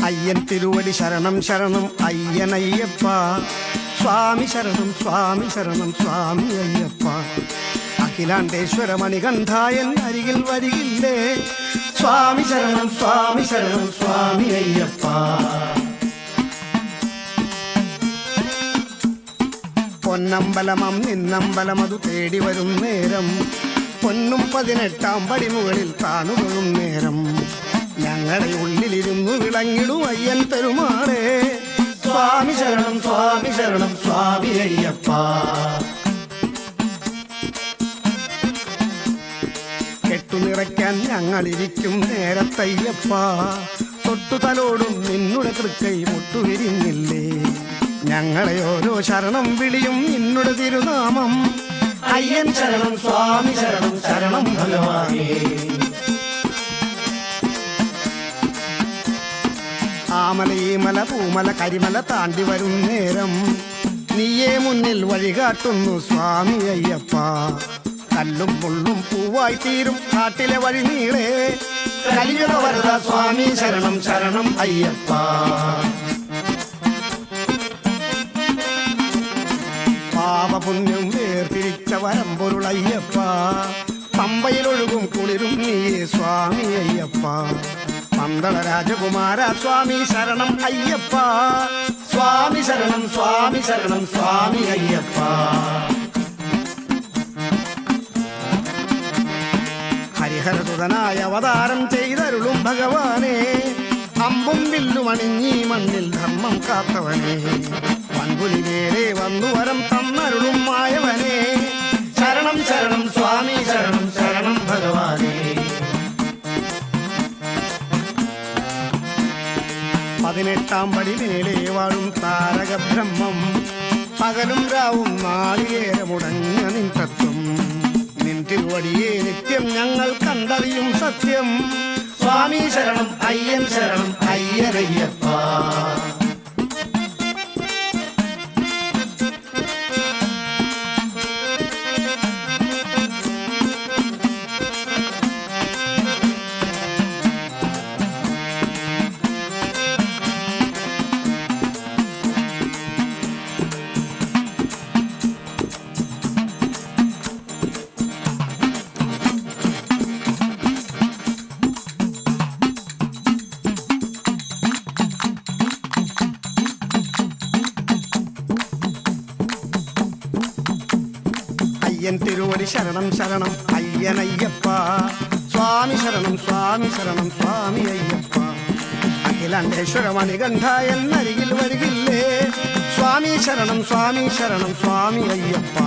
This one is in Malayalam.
അയ്യൻ തിരുവടി ശരണം ശരണം അയ്യനയ്യപ്പ. സ്വാമി ശരണം സ്വാമി ശരണം സ്വാമി അയ്യപ്പ. അഖിലാണ്ടേശ്വര മണികണ്ഠായൻ അരികിൽ വരികില്ലേ. സ്വാമി ശരണം സ്വാമി ശരണം സ്വാമി അയ്യപ്പ. പൊന്നമ്പലമം നിന്നമ്പലമതു തേടി വരും നേരം, പൊന്നും 18 പടിമുകളിൽ താണുകൊള്ളും നേരം, ഞങ്ങളുടെ ഉള്ളിലിരുന്നു വിളങ്ങിടും അയ്യൻ പെരുമാളേ. സ്വാമി ശരണം സ്വാമി ശരണം സ്വാമി അയ്യപ്പ. കെട്ടുനിറയ്ക്കാൻ ഞങ്ങളിരിക്കും നേരത്തയ്യപ്പ, തൊട്ടുതലോടും നിന്നുടെ തൃക്കൈ മുട്ടുവിരിഞ്ഞില്ലേ. ഞങ്ങളെ ഓരോ ശരണം വിളിയും നിന്നുടെ തിരുനാമം. അയ്യൻ ശരണം സ്വാമി ശരണം ശരണം ഭഗവാനേ. ആമല ഈമല പൂമല കരിമല താണ്ടി വരും നേരം, നീയേ മുന്നിൽ വഴികാട്ടുന്നു സ്വാമി അയ്യപ്പ. കല്ലും മുള്ളും പൂവായി തീരും കാട്ടിലെ വഴി നീളേ. കലിയുഗ വരദ സ്വാമി ശരണം ശരണം അയ്യപ്പ. പാപപുണ്യം വേർതിരിച്ച വരമ്പൊരുളയ്യപ്പ, പമ്പയിലൊഴുകും കുളിരും നീയേ സ്വാമി അയ്യപ്പ. പന്തള രാജകുമാര സ്വാമി ശരണം അയ്യപ്പ. സ്വാമി ശരണം സ്വാമി ശരണം സ്വാമി അയ്യപ്പ. ഹരിഹരസുതനായ അവതാരം ചെയ്തരുളും ഭഗവാനെ, അമ്പും വില്ലും അണിഞ്ഞീ മണ്ണിൽ ധർമ്മം കാത്തവനെ, പൺപുലി നേരെ വന്നു വരം തന്നരുളും മായവനെ. ശരണം ശരണം സ്വാമി ശരണം ശരണം ഭഗവാനെ. 18 പടി മേലെ വാഴും താരക ബ്രഹ്മം, പകലും രാവും നാളികേരമുടഞ്ഞ നിൻ തത്വം. നിൻ തിരുവടിയെ നിത്യം ഞങ്ങൾ കണ്ടറിയും സത്യം. സ്വാമി ശരണം അയ്യൻ ശരണം അയ്യനയ്യപ്പ. അയ്യൻ തിരുവടി ശരണം ശരണം അയ്യനയ്യപ്പ. സ്വാമി ശരണം സ്വാമി ശരണം സ്വാമി അയ്യപ്പ. അഖിലാണ്ടേശ്വര മണികണ്ഠായൻ അരികിൽ വരികില്ലേ. സ്വാമി ശരണം സ്വാമി ശരണം സ്വാമി അയ്യപ്പ.